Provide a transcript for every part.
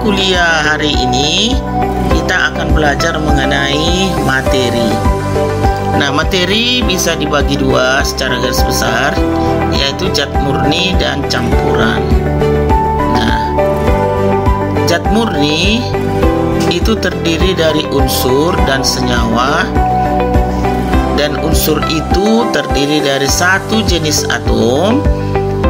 kuliah hari ini kita akan belajar mengenai materi. Nah, materi bisa dibagi dua secara garis besar, yaitu zat murni dan campuran. Nah, zat murni itu terdiri dari unsur dan senyawa, dan unsur itu terdiri dari satu jenis atom.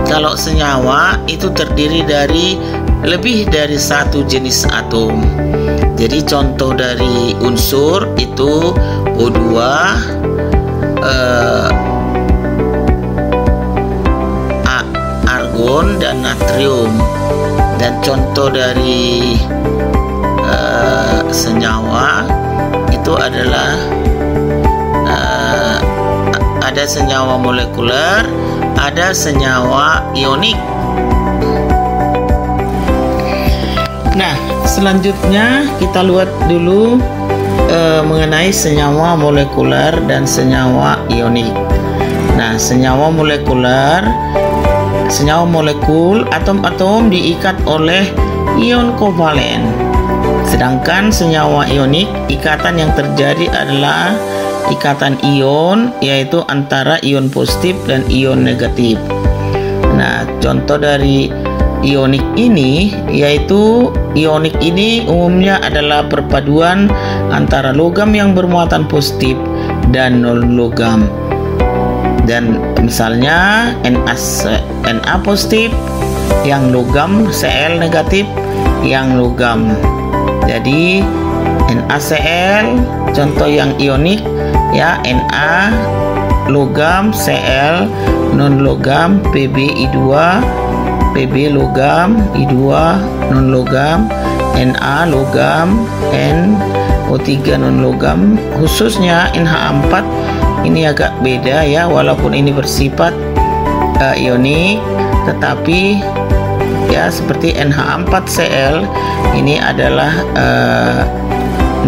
Kalau senyawa itu terdiri dari lebih dari satu jenis atom. Jadi contoh dari unsur itu O2, argon dan natrium. Dan contoh dari senyawa itu adalah ada senyawa molekuler, ada senyawa ionik. Nah, selanjutnya kita lihat dulu mengenai senyawa molekuler dan senyawa ionik. Nah, senyawa molekuler, senyawa molekul atom-atom diikat oleh ion kovalen. Sedangkan senyawa ionik, ikatan yang terjadi adalah ikatan ion, yaitu antara ion positif dan ion negatif. Nah, contoh dari ionik ini yaitu ionik ini umumnya adalah perpaduan antara logam yang bermuatan positif dan non logam. Dan misalnya Na positif yang logam, Cl negatif yang logam. Jadi NaCl contoh yang ionik ya, Na logam, Cl non logam, Pb(I2), Pb logam, I2 non logam, Na logam, NO3 non logam. Khususnya NH4 ini agak beda ya, walaupun ini bersifat ionik, tetapi ya seperti NH4Cl ini adalah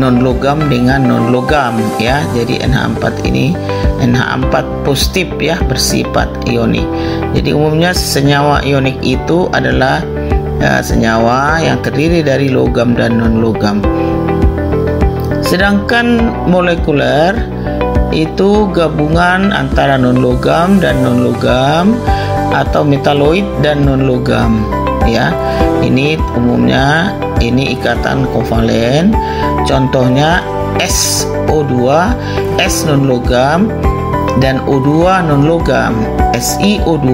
non logam dengan non logam ya. Jadi NH4 ini NH4 positif ya, bersifat ionik. Jadi umumnya senyawa ionik itu adalah senyawa yang terdiri dari logam dan non logam. Sedangkan molekuler itu gabungan antara non logam dan non logam, atau metaloid dan non logam ya. Ini umumnya ini ikatan kovalen. Contohnya SO2, S non logam, dan O2 non logam, SiO2,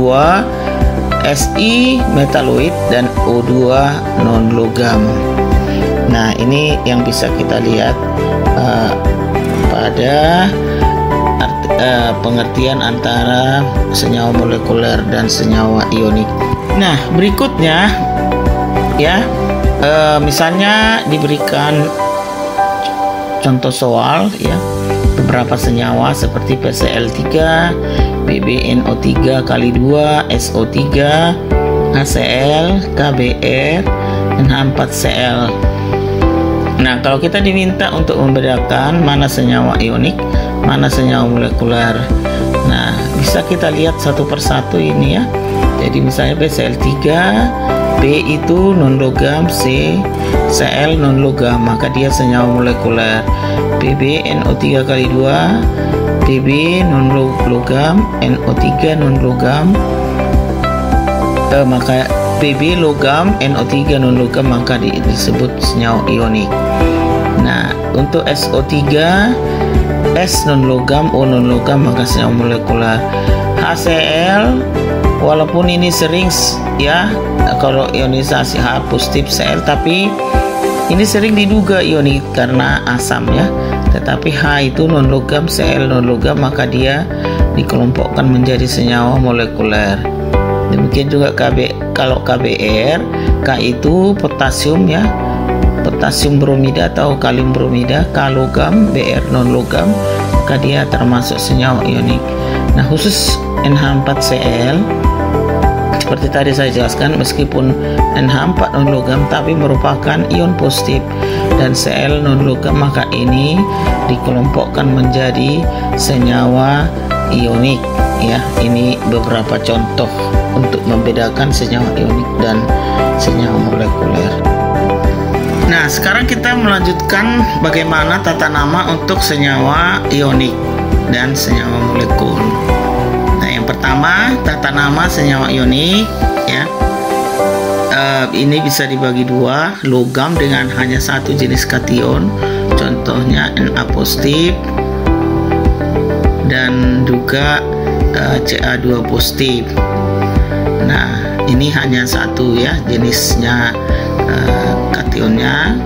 Si metaloid, dan O2 non logam. Nah, ini yang bisa kita lihat pada pengertian antara senyawa molekuler dan senyawa ionik. Nah, berikutnya ya, misalnya diberikan contoh soal ya, beberapa senyawa seperti PCl3, PbNO3 kali 2, SO3, HCl, KBr, NH4Cl. Nah, kalau kita diminta untuk membedakan mana senyawa ionik, mana senyawa molekuler, nah bisa kita lihat satu persatu ini ya. Jadi misalnya PCl3, P itu non logam, Cl non logam, maka dia senyawa molekuler. PbNO3 kali 2, Pb non logam, NO3 non logam, maka Pb logam, NO3 non logam, maka disebut senyawa ionik. Nah, untuk SO3, S non logam, O non logam, maka senyawa molekuler. HCl, walaupun ini sering ya, kalau ionisasi H positif Cl, tapi ini sering diduga ionik karena asam ya. Tetapi H itu non logam, Cl non logam, maka dia dikelompokkan menjadi senyawa molekuler. Demikian juga kalau KBr, K itu potasium ya, potasium bromida atau kalium bromida, K logam, Br non logam, maka dia termasuk senyawa ionik. Nah, khusus NH4Cl seperti tadi saya jelaskan, meskipun NH4 non logam tapi merupakan ion positif dan Cl non logam, maka ini dikelompokkan menjadi senyawa ionik ya. Ini beberapa contoh untuk membedakan senyawa ionik dan senyawa molekuler. Nah, sekarang kita melanjutkan bagaimana tata nama untuk senyawa ionik dan senyawa molekul. Nah, yang pertama, tata nama senyawa ionik, ya. Ini bisa dibagi dua, logam dengan hanya satu jenis kation, contohnya Na positif, dan juga Ca2 positif. Nah, ini hanya satu ya jenisnya kationnya.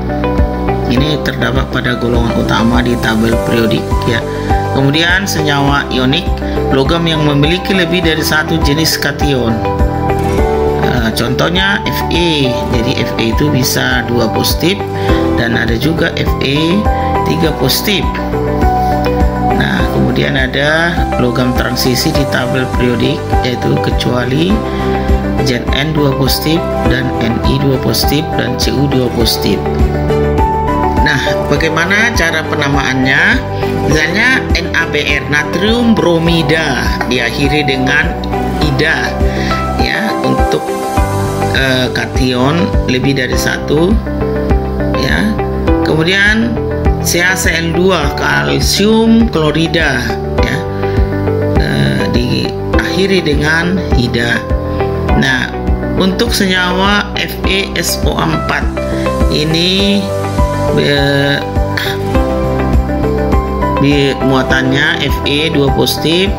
Ini terdapat pada golongan utama di tabel periodik ya. Kemudian senyawa ionik, logam yang memiliki lebih dari satu jenis kation. Contohnya Fe, jadi Fe itu bisa 2 positif dan ada juga Fe 3 positif. Nah, kemudian ada logam transisi di tabel periodik, yaitu kecuali Zn 2 positif dan Ni 2 positif dan Cu 2 positif. Nah, bagaimana cara penamaannya? Misalnya NaBr, natrium bromida, diakhiri dengan ida ya, untuk kation lebih dari satu ya. Kemudian CaCl2, kalsium klorida ya, diakhiri dengan ida. Nah, untuk senyawa FeSO4 ini muatannya Fe 2 positif,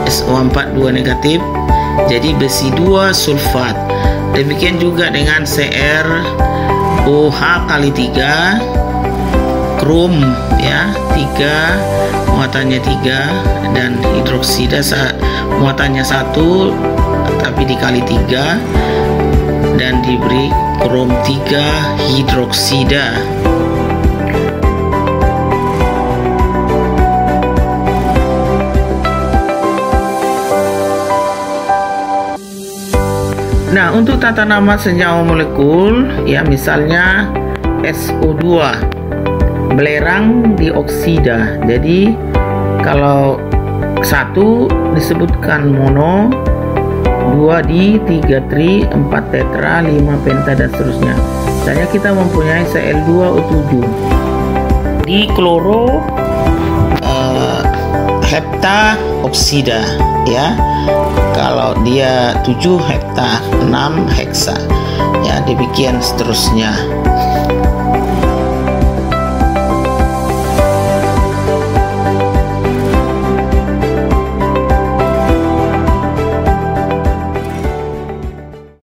SO4 2 negatif, jadi besi 2 sulfat. Demikian juga dengan CrOH kali 3, krom ya 3, muatannya 3, dan hidroksida muatannya 1 tapi dikali 3 dan diberi krom 3 hidroksida. Nah, untuk tata nama senyawa molekul ya, misalnya SO2, belerang dioksida. Jadi kalau 1 disebutkan mono, 2 di, 3 tri, 4 tetra, 5 penta, dan seterusnya. Misalnya kita mempunyai Cl2O7 di kloro hepta oksida ya. Kalau dia 7 hepta, 6 heksa ya, demikian seterusnya.